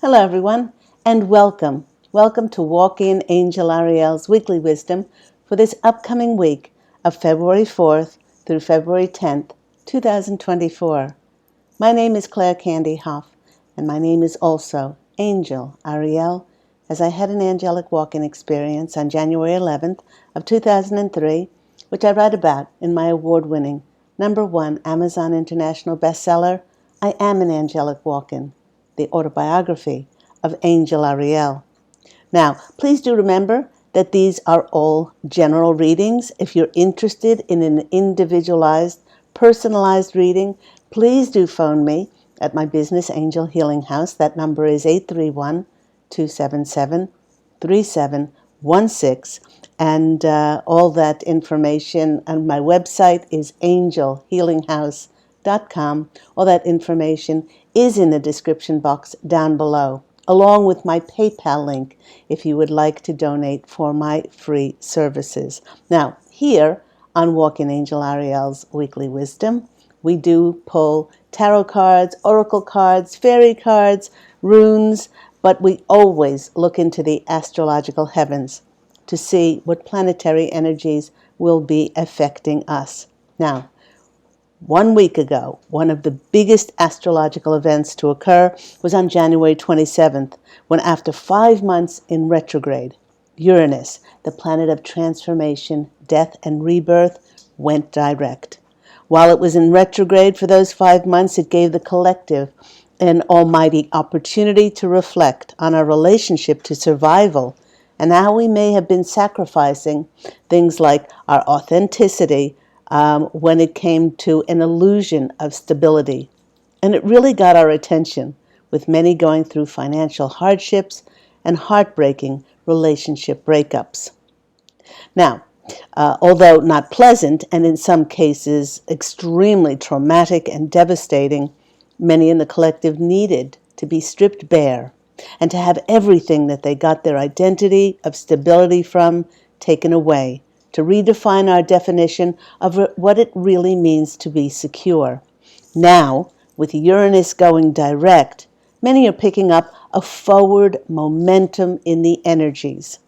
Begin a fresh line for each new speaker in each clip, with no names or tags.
Hello, everyone, and welcome. Welcome to Walk In Angel Ariel's Weekly Wisdom for this upcoming week of February 4th through February 10th, 2024. My name is Claire Candy Hoff, and my name is also Angel Ariel, as I had an angelic walk-in experience on January 11th of 2003, which I write about in my award-winning #1 Amazon International bestseller, I Am an Angelic Walk-in, the Autobiography of Angel Ariel. Now, please do remember that these are all general readings. If you're interested in an individualized, personalized reading, please do phone me at my business Angel Healing House. That number is 831-277-3716. And all that information on my website is angelhealinghouse.com. All that information is in the description box down below, along with my PayPal link if you would like to donate for my free services. Now, here on Walk-in Angel Ariel's Weekly Wisdom, we do pull tarot cards, oracle cards, fairy cards, runes, but we always look into the astrological heavens to see what planetary energies will be affecting us. Now, 1 week ago, one of the biggest astrological events to occur was on January 27th, when after 5 months in retrograde, Uranus, the planet of transformation, death, and rebirth, went direct. While it was in retrograde for those 5 months, it gave the collective an almighty opportunity to reflect on our relationship to survival and how we may have been sacrificing things like our authenticity when it came to an illusion of stability. And it really got our attention, with many going through financial hardships and heartbreaking relationship breakups. Now, although not pleasant and in some cases extremely traumatic and devastating, many in the collective needed to be stripped bare and to have everything that they got their identity of stability from taken away, to redefine our definition of what it really means to be secure. Now, with Uranus going direct, many are picking up a forward momentum in the energies.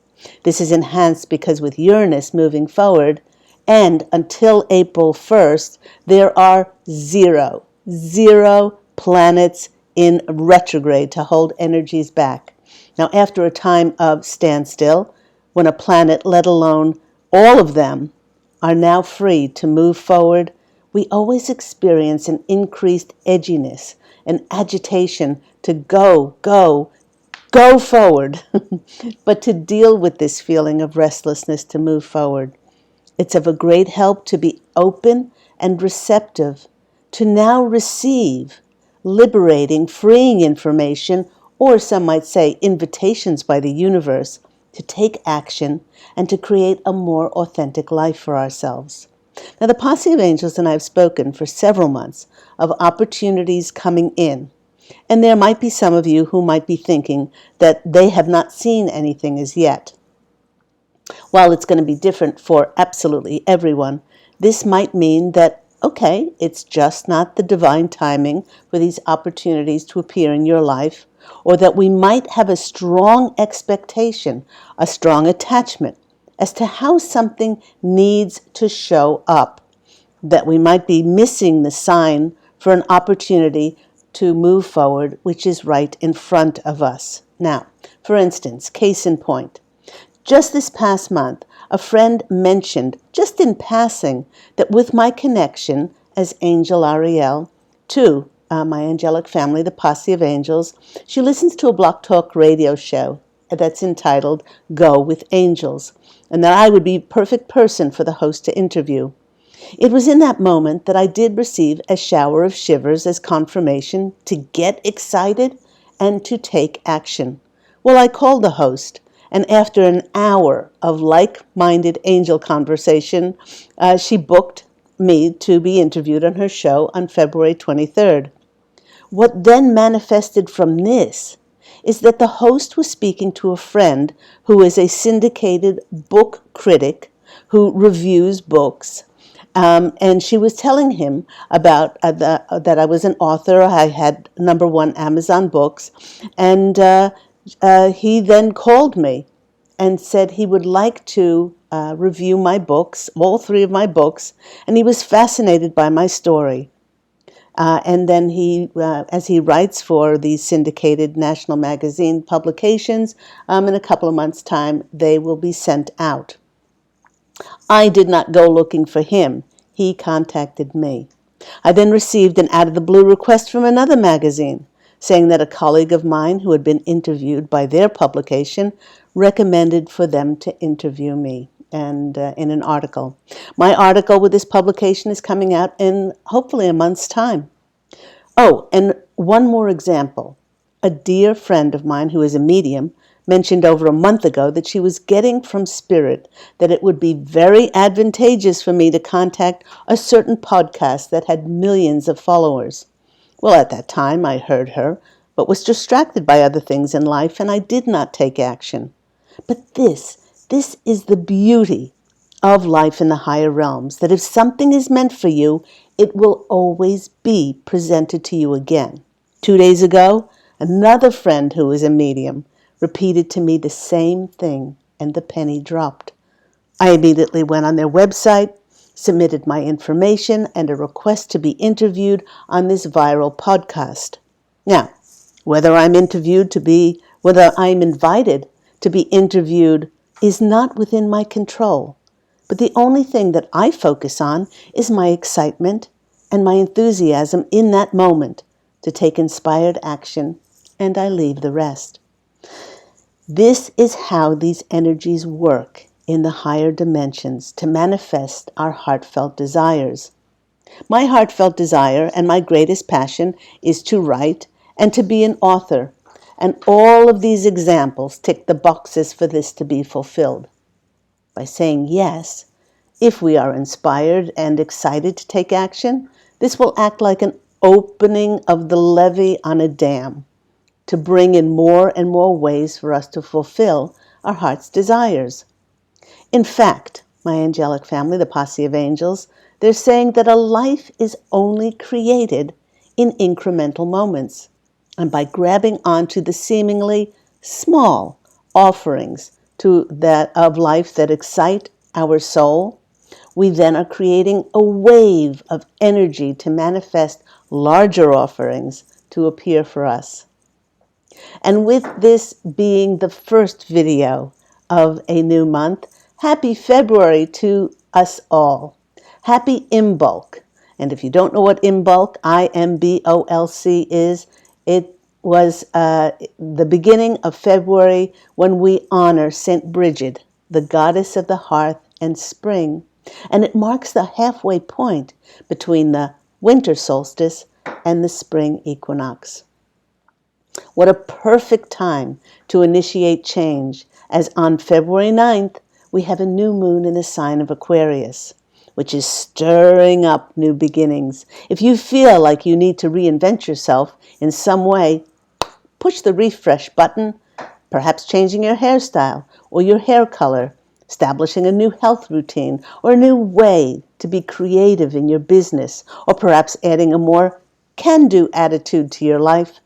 This is enhanced because with Uranus moving forward, and until April 1st, there are zero planets in retrograde to hold energies back. Now, after a time of standstill, when a planet, let alone all of them, are now free to move forward, we always experience an increased edginess, an agitation to go forward, but to deal with this feeling of restlessness to move forward. It's of a great help to be open and receptive, to now receive liberating, freeing information, or some might say invitations by the universe to take action and to create a more authentic life for ourselves. Now, the posse of angels and I have spoken for several months of opportunities coming in, and there might be some of you who might be thinking that they have not seen anything as yet. While it's going to be different for absolutely everyone, this might mean that, okay, it's just not the divine timing for these opportunities to appear in your life, or that we might have a strong expectation, a strong attachment as to how something needs to show up, that we might be missing the sign for an opportunity to move forward, which is right in front of us. Now, for instance, case in point, just this past month, a friend mentioned, just in passing, that with my connection as Angel Ariel to my angelic family, the Posse of Angels, she listens to a Block Talk radio show that's entitled Go with Angels, and that I would be a perfect person for the host to interview. It was in that moment that I did receive a shower of shivers as confirmation to get excited and to take action. Well, I called the host, and after an hour of like-minded angel conversation, she booked me to be interviewed on her show on February 23rd. What then manifested from this is that the host was speaking to a friend who is a syndicated book critic who reviews books, And she was telling him about that I was an author. I had #1 Amazon books. And he then called me and said he would like to review my books, all 3 of my books, and he was fascinated by my story. And then he, as he writes for these syndicated national magazine publications, in a couple of months' time, they will be sent out. I did not go looking for him. He contacted me. I then received an out-of-the-blue request from another magazine, saying that a colleague of mine who had been interviewed by their publication recommended for them to interview me, and in an article. My article with this publication is coming out in hopefully a month's time. Oh, and one more example. A dear friend of mine who is a medium mentioned over a month ago that she was getting from Spirit that it would be very advantageous for me to contact a certain podcast that had millions of followers. Well, at that time I heard her, but was distracted by other things in life, and I did not take action. But this is the beauty of life in the higher realms, that if something is meant for you, it will always be presented to you again. 2 days ago, another friend who is a medium repeated to me the same thing, and the penny dropped. I immediately went on their website, submitted my information and a request to be interviewed on this viral podcast. Now, whether I'm invited to be interviewed is not within my control. But the only thing that I focus on is my excitement and my enthusiasm in that moment to take inspired action, and I leave the rest. This is how these energies work in the higher dimensions to manifest our heartfelt desires. My heartfelt desire and my greatest passion is to write and to be an author, and all of these examples tick the boxes for this to be fulfilled. By saying yes, if we are inspired and excited to take action, this will act like an opening of the levee on a dam to bring in more and more ways for us to fulfill our heart's desires. In fact, my angelic family, the posse of angels, they're saying that a life is only created in incremental moments. And by grabbing onto the seemingly small offerings of life that excite our soul, we then are creating a wave of energy to manifest larger offerings to appear for us. And with this being the first video of a new month, happy February to us all. Happy Imbolc. And if you don't know what Imbolc, IMBOLC is, it was the beginning of February when we honor St. Bridget, the goddess of the hearth and spring. And it marks the halfway point between the winter solstice and the spring equinox. What a perfect time to initiate change, as on February 9th, we have a new moon in the sign of Aquarius, which is stirring up new beginnings. If you feel like you need to reinvent yourself in some way, push the refresh button, perhaps changing your hairstyle or your hair color, establishing a new health routine or a new way to be creative in your business, or perhaps adding a more can-do attitude to your life.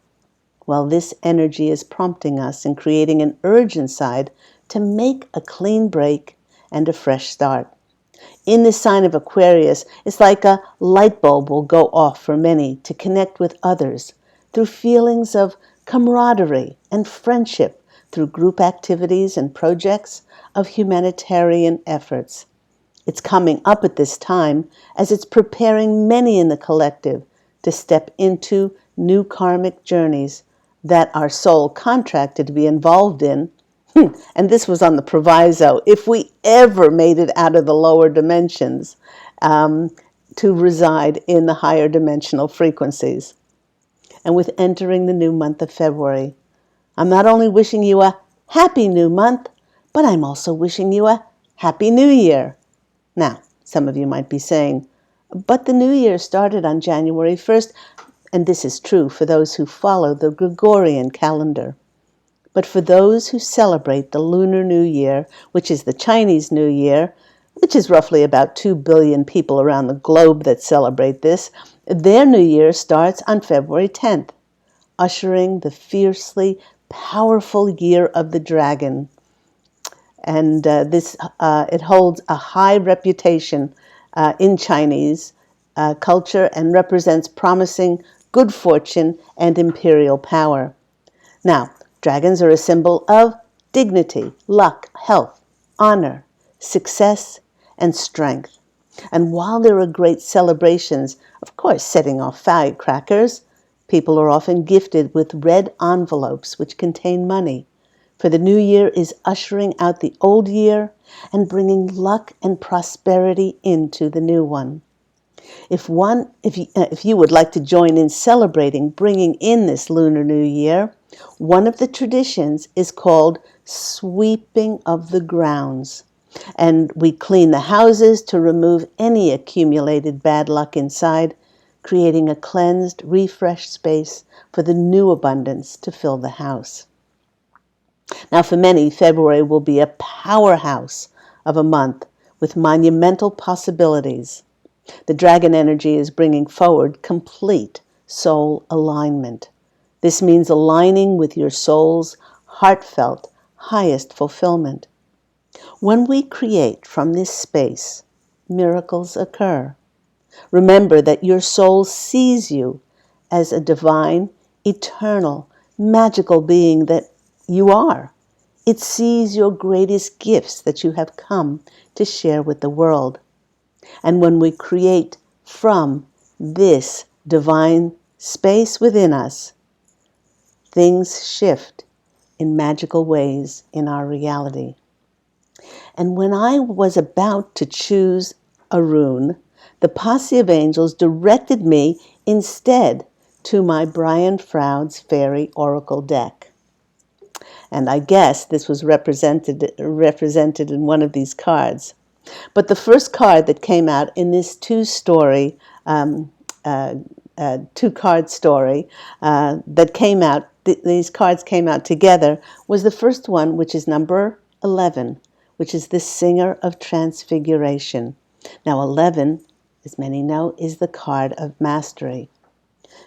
Well, this energy is prompting us and creating an urge inside to make a clean break and a fresh start. In the sign of Aquarius, it's like a light bulb will go off for many to connect with others through feelings of camaraderie and friendship, through group activities and projects of humanitarian efforts. It's coming up at this time as it's preparing many in the collective to step into new karmic journeys that our soul contracted to be involved in. And this was on the proviso, if we ever made it out of the lower dimensions, to reside in the higher dimensional frequencies. And with entering the new month of February, I'm not only wishing you a happy new month, but I'm also wishing you a happy new year. Now, some of you might be saying, but the new year started on January 1st, and this is true for those who follow the Gregorian calendar. But for those who celebrate the Lunar New Year, which is the Chinese New Year, which is roughly about 2 billion people around the globe that celebrate this, their new year starts on February 10th, ushering the fiercely powerful year of the dragon. And it holds a high reputation in Chinese culture and represents promising good fortune and imperial power. Now, dragons are a symbol of dignity, luck, health, honor, success, and strength. And while there are great celebrations, of course, setting off firecrackers, people are often gifted with red envelopes which contain money. For the new year is ushering out the old year and bringing luck and prosperity into the new one. If you would like to join in celebrating bringing in this Lunar New Year, one of the traditions is called sweeping of the grounds. And we clean the houses to remove any accumulated bad luck inside, creating a cleansed, refreshed space for the new abundance to fill the house. Now, for many, February will be a powerhouse of a month with monumental possibilities. The dragon energy is bringing forward complete soul alignment. This means aligning with your soul's heartfelt, highest fulfillment. When we create from this space, miracles occur. Remember that your soul sees you as a divine, eternal, magical being that you are. It sees your greatest gifts that you have come to share with the world. And when we create from this divine space within us, things shift in magical ways in our reality. And when I was about to choose a rune, the posse of angels directed me instead to my Brian Froud's Fairy Oracle deck. And I guess this was represented in one of these cards. But the first card that came out in this two-card story that came out, these cards came out together, was the first one, which is number 11, which is the Singer of Transfiguration. Now, 11, as many know, is the card of mastery.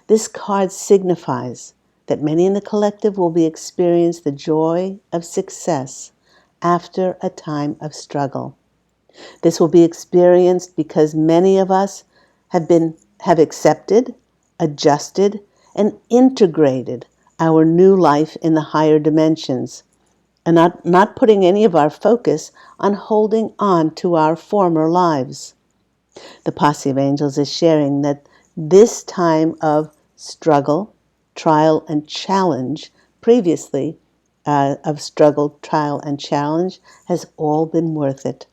This card signifies that many in the collective will be experiencing the joy of success after a time of struggle. This will be experienced because many of us have accepted, adjusted, and integrated our new life in the higher dimensions, and not putting any of our focus on holding on to our former lives. The posse of angels is sharing that this time of struggle, trial, and challenge, previously of struggle, trial, and challenge, has all been worth it.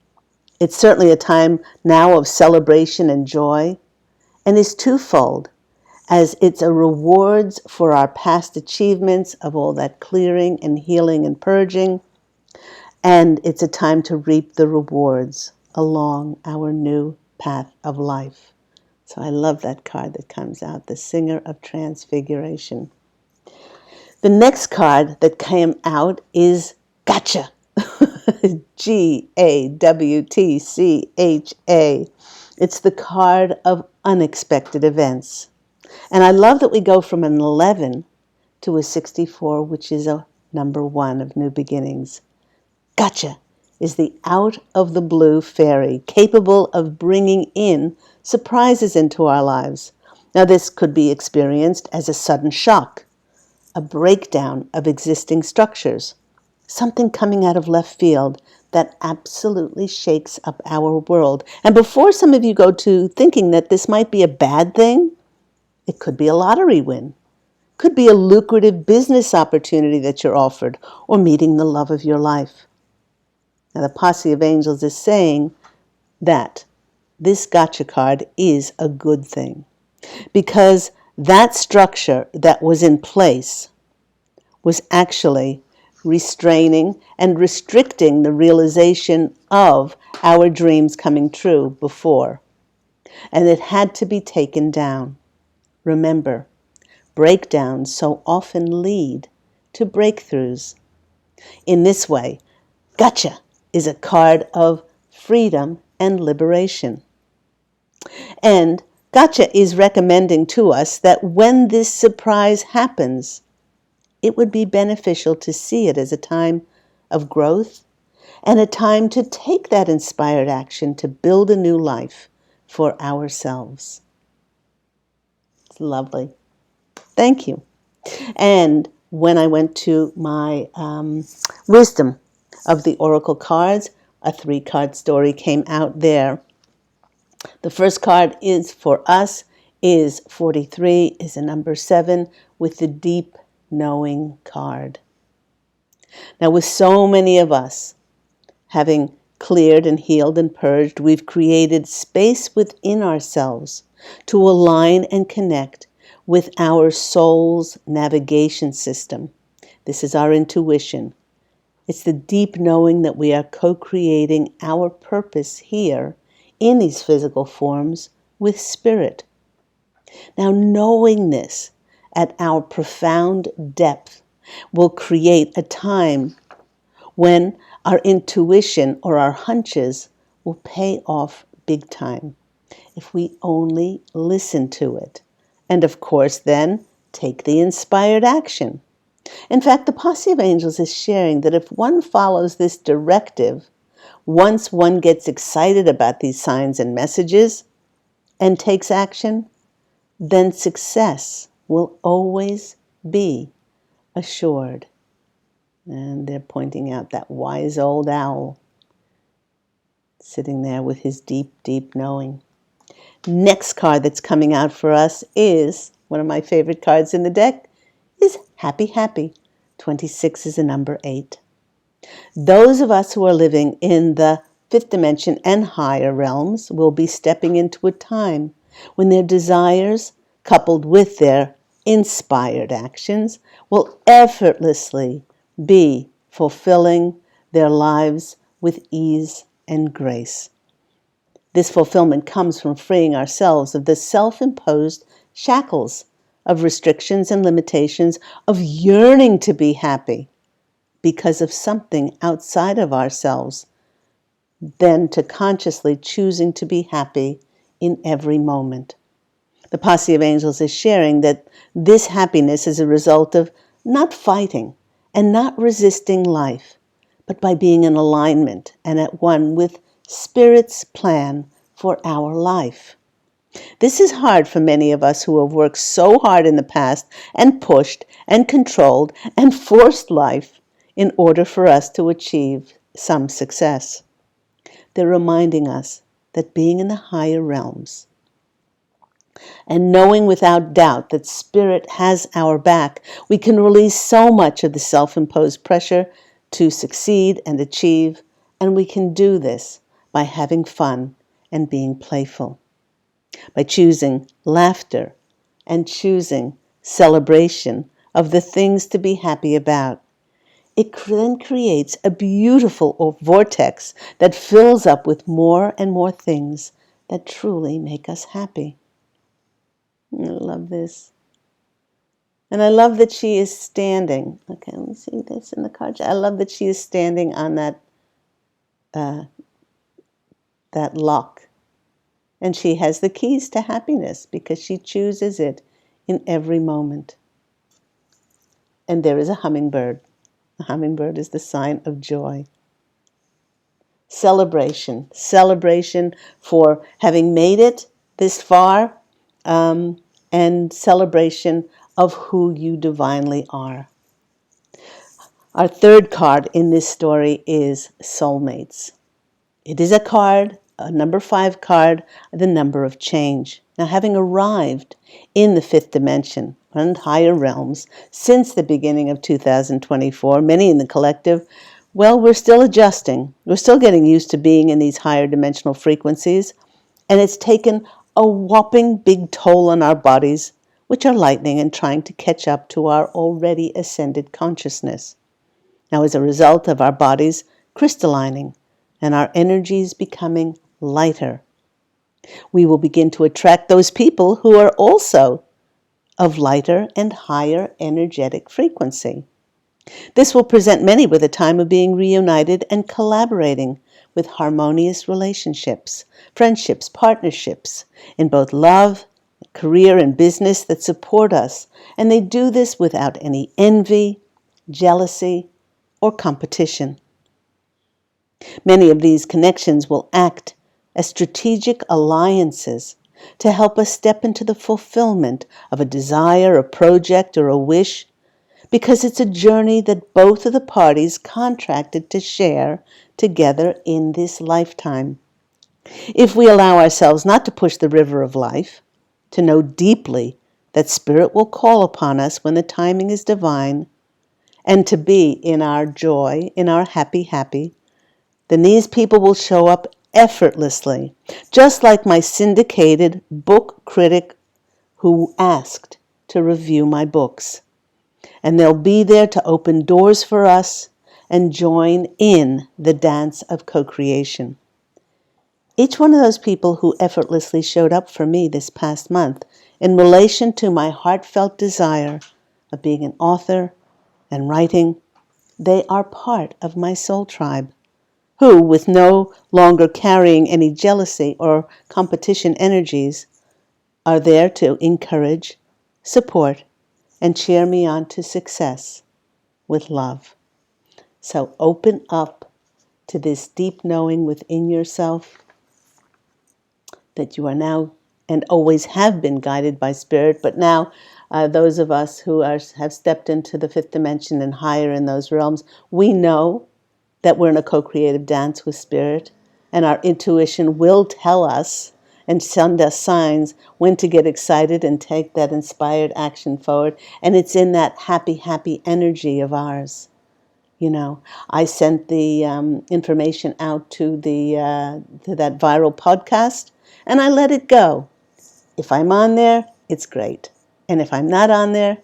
It's certainly a time now of celebration and joy, and is twofold, as it's a rewards for our past achievements of all that clearing and healing and purging, and it's a time to reap the rewards along our new path of life. So I love that card that comes out, the Singer of Transfiguration. The next card that came out is Gotcha. Gawtcha. It's the card of unexpected events. And I love that we go from an 11 to a 64, which is a number 1 of new beginnings. Gotcha is the out of the blue fairy, capable of bringing in surprises into our lives. Now, this could be experienced as a sudden shock, a breakdown of existing structures, something coming out of left field that absolutely shakes up our world. And before some of you go to thinking that this might be a bad thing, it could be a lottery win, could be a lucrative business opportunity that you're offered, or meeting the love of your life. Now, the posse of angels is saying that this gotcha card is a good thing, because that structure that was in place was actually restraining and restricting the realization of our dreams coming true before. And it had to be taken down. Remember, breakdowns so often lead to breakthroughs. In this way, Gotcha is a card of freedom, and liberation. And Gotcha is recommending to us that when this surprise happens, it would be beneficial to see it as a time of growth and a time to take that inspired action to build a new life for ourselves. It's lovely. Thank you. And when I went to my wisdom of the Oracle cards, a 3-card story came out there. The first card is for us, is 43, is a number 7 with the deep knowing card. Now with so many of us having cleared and healed and purged, we've created space within ourselves to align and connect with our soul's navigation system. This is our intuition. It's the deep knowing that we are co-creating our purpose here in these physical forms with spirit. Now, knowing this at our profound depth will create a time when our intuition or our hunches will pay off big time if we only listen to it. And of course, then take the inspired action. In fact, the Posse of Angels is sharing that if one follows this directive, once one gets excited about these signs and messages and takes action, then success will always be assured. And they're pointing out that wise old owl sitting there with his deep, deep knowing. Next card that's coming out for us is, one of my favorite cards in the deck, is Happy Happy. 26 is a number 8. Those of us who are living in the 5th dimension and higher realms will be stepping into a time when their desires, coupled with their inspired actions, will effortlessly be fulfilling their lives with ease and grace. This fulfillment comes from freeing ourselves of the self-imposed shackles of restrictions and limitations, of yearning to be happy because of something outside of ourselves, then to consciously choosing to be happy in every moment. The Posse of Angels is sharing that this happiness is a result of not fighting and not resisting life, but by being in alignment and at one with Spirit's plan for our life. This is hard for many of us who have worked so hard in the past and pushed and controlled and forced life in order for us to achieve some success. They're reminding us that being in the higher realms and knowing without doubt that Spirit has our back, we can release so much of the self-imposed pressure to succeed and achieve, and we can do this by having fun and being playful, by choosing laughter and choosing celebration of the things to be happy about. It then creates a beautiful vortex that fills up with more and more things that truly make us happy. I love this. And I love that she is standing. Okay, let me see this in the card. I love that she is standing on that lock. And she has the keys to happiness because she chooses it in every moment. And there is a hummingbird. A hummingbird is the sign of joy. Celebration. Celebration for having made it this far, and celebration of who you divinely are. Our third card in this story is Soulmates. It is a card, a number 5 card, the number of change. Now, having arrived in the 5th dimension and higher realms since the beginning of 2024, many in the collective, well, we're still adjusting. We're still getting used to being in these higher dimensional frequencies, and it's taken a whopping big toll on our bodies, which are lightening and trying to catch up to our already ascended consciousness. Now, as a result of our bodies crystallining and our energies becoming lighter, we will begin to attract those people who are also of lighter and higher energetic frequency. This will present many with a time of being reunited and collaborating with harmonious relationships, friendships, partnerships in both love, career, and business that support us, and they do this without any envy, jealousy, or competition. Many of these connections will act as strategic alliances to help us step into the fulfillment of a desire, a project, or a wish, because it's a journey that both of the parties contracted to share together in this lifetime. If we allow ourselves not to push the river of life, to know deeply that Spirit will call upon us when the timing is divine, and to be in our joy, in our happy, then these people will show up effortlessly, just like my syndicated book critic who asked to review my books. And they'll be there to open doors for us and join in the dance of co-creation. Each one of those people who effortlessly showed up for me this past month in relation to my heartfelt desire of being an author and writing, they are part of my soul tribe, who, with no longer carrying any jealousy or competition energies, are there to encourage, support, and cheer me on to success with love. So open up to this deep knowing within yourself that you are now and always have been guided by Spirit, but now those of us who have stepped into the fifth dimension and higher in those realms, we know that we're in a co-creative dance with Spirit, and our intuition will tell us and send us signs when to get excited and take that inspired action forward. And it's in that happy energy of ours. You know, I sent the information out to that viral podcast, and I let it go. If I'm on there, it's great. And if I'm not on there,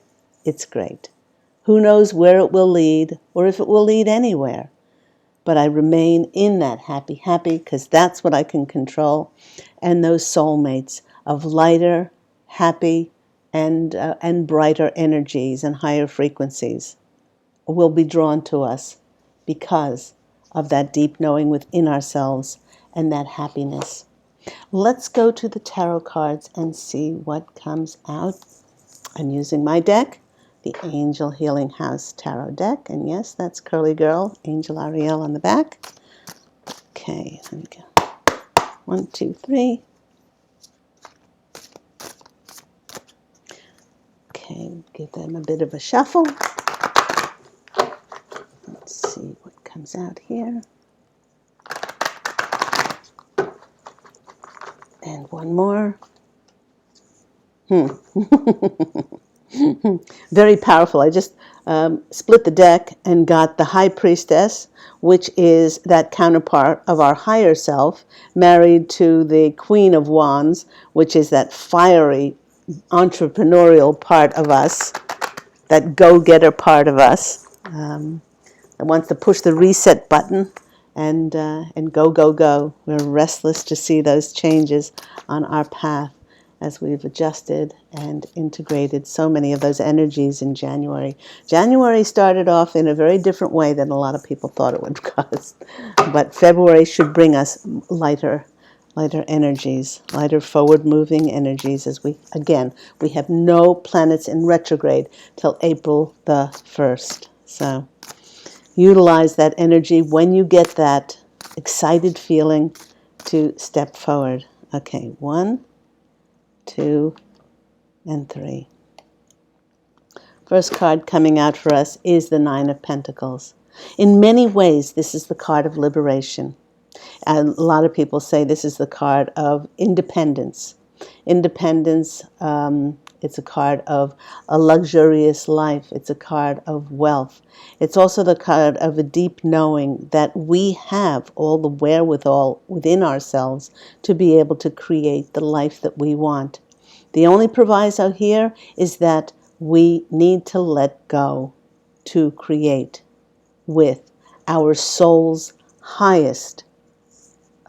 it's great. Who knows where it will lead or if it will lead anywhere. But I remain in that happy because that's what I can control. And those soulmates of lighter, happy, and brighter energies and higher frequencies will be drawn to us because of that deep knowing within ourselves and that happiness. Let's go to the tarot cards and see what comes out. I'm using my deck, the Angel Healing House Tarot deck. And yes, that's Curly Girl, Angel Ariel on the back. Okay, let me go. 1, 2, 3. Okay, give them a bit of a shuffle. Let's see what comes out here. And one more. Very powerful. I just split the deck and got the High Priestess, which is that counterpart of our higher self, married to the Queen of Wands, which is that fiery entrepreneurial part of us, that go-getter part of us, that wants to push the reset button and go. We're restless to see those changes on our path as we've adjusted and integrated so many of those energies in January. January started off in a very different way than a lot of people thought it would cause. But February should bring us lighter energies, lighter forward-moving energies as we have no planets in retrograde till April the 1st. So utilize that energy when you get that excited feeling to step forward. Okay, 1, 2, and 3. First card coming out for us is the Nine of Pentacles. In many ways, this is the card of liberation. And a lot of people say this is the card of independence. Independence, it's a card of a luxurious life. It's a card of wealth. It's also the card of a deep knowing that we have all the wherewithal within ourselves to be able to create the life that we want. The only proviso here is that we need to let go to create with our soul's highest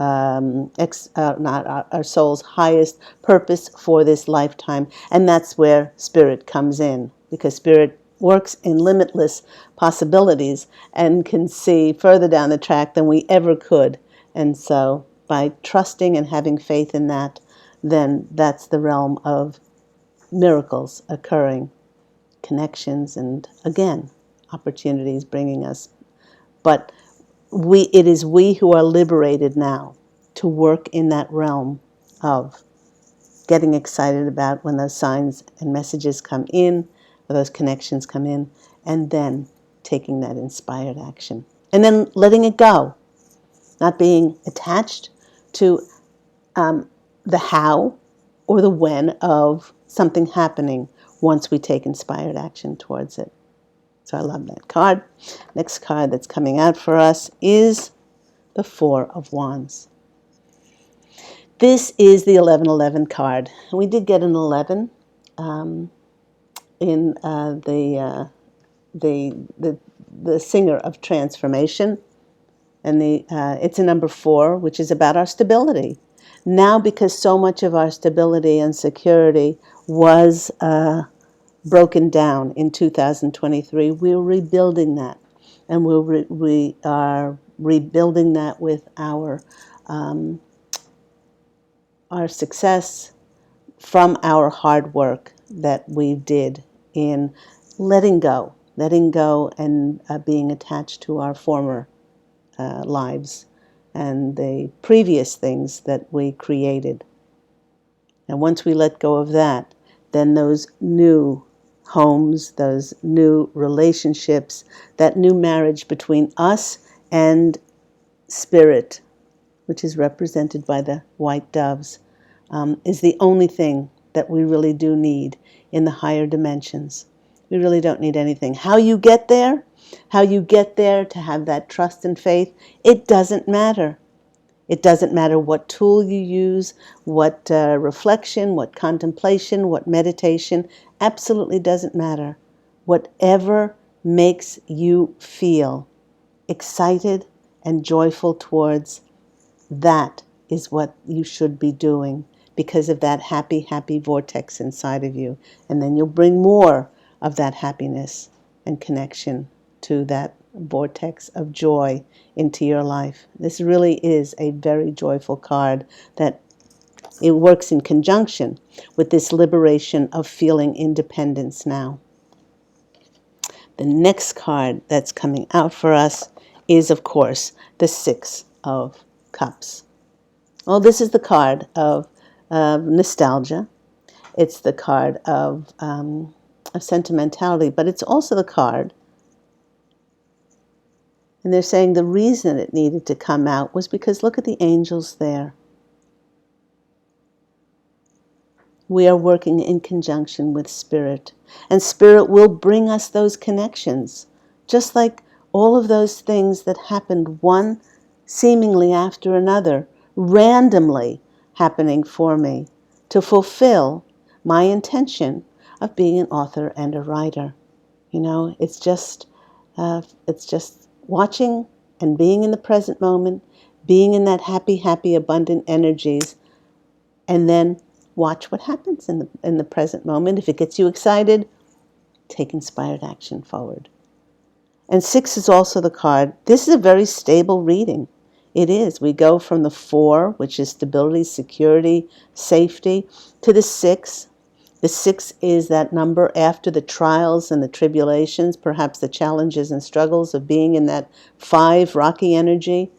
not our soul's highest purpose for this lifetime. And that's where Spirit comes in, because Spirit works in limitless possibilities and can see further down the track than we ever could. And so by trusting and having faith in that, then that's the realm of miracles occurring, connections, and again, opportunities bringing us. But it is we who are liberated now to work in that realm of getting excited about when those signs and messages come in, or those connections come in, and then taking that inspired action. And then letting it go, not being attached to the how or the when of something happening once we take inspired action towards it. So I love that card. Next card that's coming out for us is the Four of Wands. This is the 1111 card. We did get an 11 in the singer of transformation, and it's a number 4, which is about our stability. Now, because so much of our stability and security was broken down in 2023, we're rebuilding that, and we are rebuilding that with our success from our hard work that we did in letting go and being attached to our former lives and the previous things that we created. And once we let go of that, then those new homes, those new relationships, that new marriage between us and spirit, which is represented by the white doves, is the only thing that we really do need in the higher dimensions. We really don't need anything. How you get there to have that trust and faith, it doesn't matter. It doesn't matter what tool you use, what reflection, what contemplation, what meditation, absolutely doesn't matter. Whatever makes you feel excited and joyful towards, that is what you should be doing, because of that happy, happy vortex inside of you. And then you'll bring more of that happiness and connection to that vortex of joy into your life. This really is a very joyful card that it works in conjunction with this liberation of feeling independence now. The next card that's coming out for us is, of course, the Six of Cups. Well, this is the card of nostalgia. It's the card of sentimentality, but it's also the card, and they're saying the reason it needed to come out was because look at the angels there. We are working in conjunction with Spirit, and Spirit will bring us those connections, just like all of those things that happened one seemingly after another, randomly happening for me to fulfill my intention of being an author and a writer. You know, it's just watching and being in the present moment, being in that happy, happy, abundant energies, and then watch what happens in the present moment. If it gets you excited, take inspired action forward. And 6 is also the card. This is a very stable reading. It is. We go from the 4, which is stability, security, safety, to the 6. The 6 is that number after the trials and the tribulations, perhaps the challenges and struggles of being in that 5 rocky energy,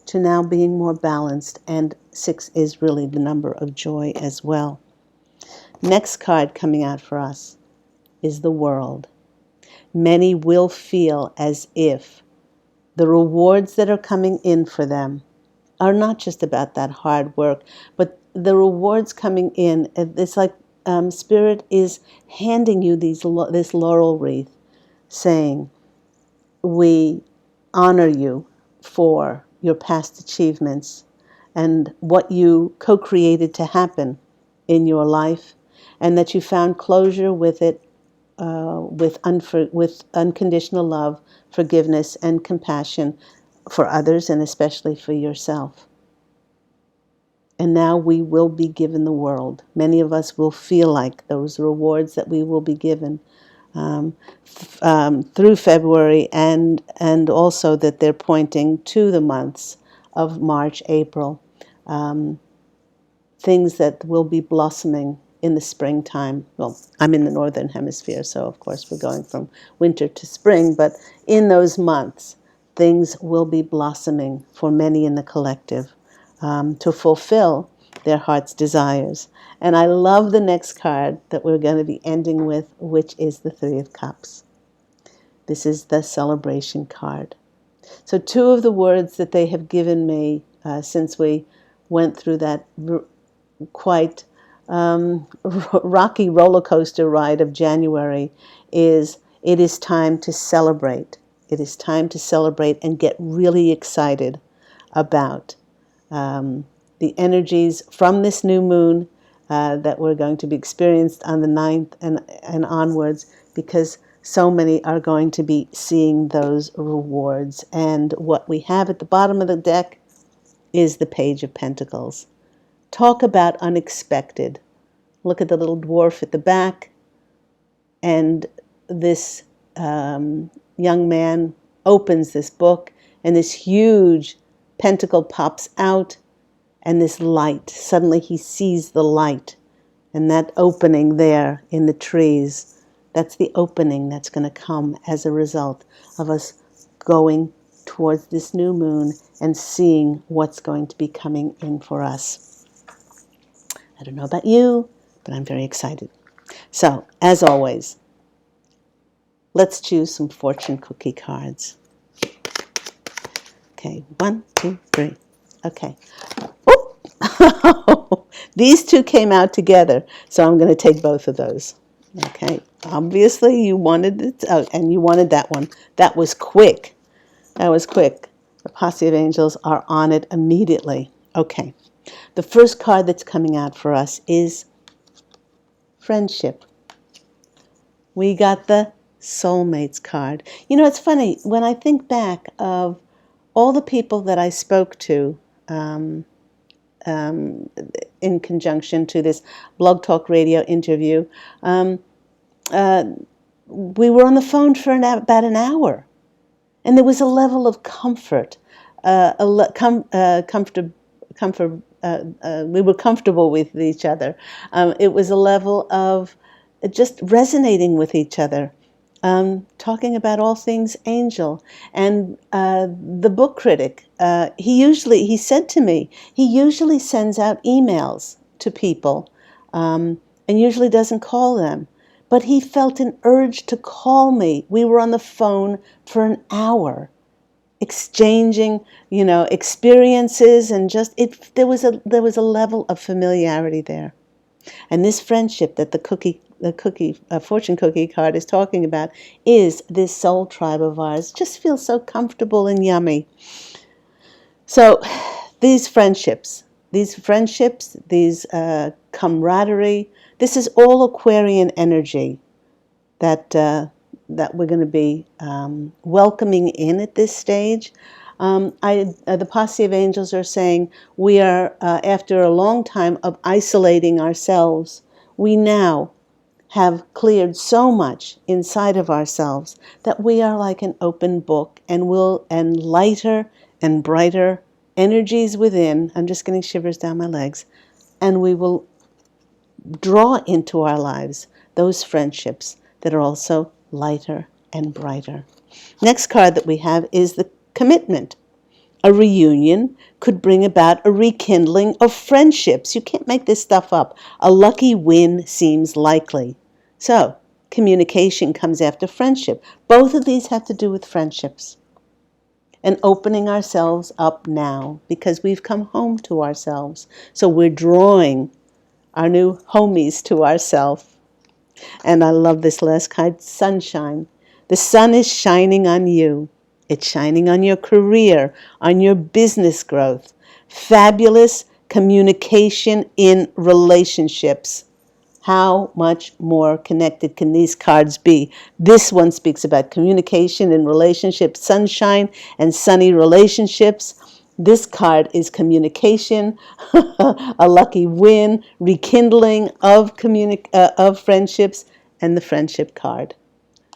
to now being more balanced. And 6 is really the number of joy as well. Next card coming out for us is the World. Many will feel as if the rewards that are coming in for them are not just about that hard work, but the rewards coming in, it's like Spirit is handing you this laurel wreath, saying, we honor you for your past achievements and what you co-created to happen in your life, and that you found closure with it, with unconditional love, forgiveness, and compassion for others, and especially for yourself. And now we will be given the world. Many of us will feel like those rewards that we will be given through February, and also that they're pointing to the months of March, April, things that will be blossoming in the springtime. Well, I'm in the northern hemisphere, so of course we're going from winter to spring, but in those months, things will be blossoming for many in the collective to fulfill their heart's desires. And I love the next card that we're going to be ending with, which is the Three of Cups. This is the celebration card. So two of the words that they have given me since we went through that quite rocky roller coaster ride of January is, it is time to celebrate. It is time to celebrate and get really excited about the energies from this new moon that we're going to be experienced on the 9th and onwards, because so many are going to be seeing those rewards. And what we have at the bottom of the deck is the Page of Pentacles. Talk about unexpected. Look at the little dwarf at the back, and this young man opens this book, and this huge pentacle pops out, and this light, suddenly he sees the light, and that opening there in the trees, that's the opening that's going to come as a result of us going towards this new moon and seeing what's going to be coming in for us. I don't know about you, but I'm very excited. So, as always, let's choose some fortune cookie cards. Okay, 1, 2, 3. Okay. Oh, these two came out together, so I'm going to take both of those. Okay, obviously you wanted it, and you wanted that one. That was quick. That was quick. The posse of angels are on it immediately. Okay, the first card that's coming out for us is friendship. We got the soulmates card. You know, it's funny, when I think back of all the people that I spoke to in conjunction to this Blog Talk Radio interview, we were on the phone for about an hour, and there was a level of comfort, we were comfortable with each other. It was a level of just resonating with each other, talking about all things angel. And the book critic, he said to me, he usually sends out emails to people and usually doesn't call them. But he felt an urge to call me. We were on the phone for an hour, exchanging, experiences, and just there was a level of familiarity there. And this friendship that the fortune cookie card is talking about is this soul tribe of ours. Just feels so comfortable and yummy. So these friendships, these camaraderie, this is all Aquarian energy that we're going to be welcoming in at this stage. The posse of angels are saying we are, after a long time of isolating ourselves, we now have cleared so much inside of ourselves that we are like an open book, and lighter and brighter energies within. I'm just getting shivers down my legs. And we will draw into our lives those friendships that are also lighter and brighter. Next card that we have is the commitment. A reunion could bring about a rekindling of friendships. You can't make this stuff up. A lucky win seems likely. So, communication comes after friendship. Both of these have to do with friendships. And opening ourselves up now, because we've come home to ourselves. So we're drawing our new homies to ourselves. And I love this last card, sunshine. The sun is shining on you. It's shining on your career, on your business growth. Fabulous communication in relationships. How much more connected can these cards be? This one speaks about communication in relationships, sunshine and sunny relationships. This card is communication, a lucky win, rekindling of friendships, and the friendship card.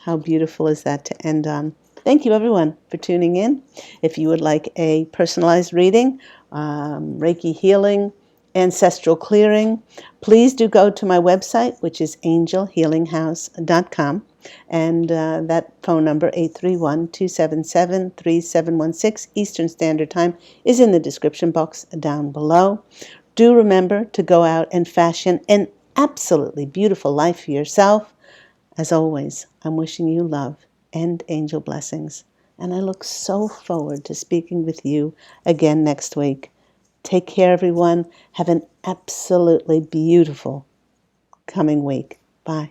How beautiful is that to end on? Thank you, everyone, for tuning in. If you would like a personalized reading, Reiki healing, ancestral clearing, please do go to my website, which is angelhealinghouse.com. And that phone number, 831-277-3716 Eastern Standard Time, is in the description box down below. Do remember to go out and fashion an absolutely beautiful life for yourself. As always, I'm wishing you love and angel blessings. And I look so forward to speaking with you again next week. Take care, everyone. Have an absolutely beautiful coming week. Bye.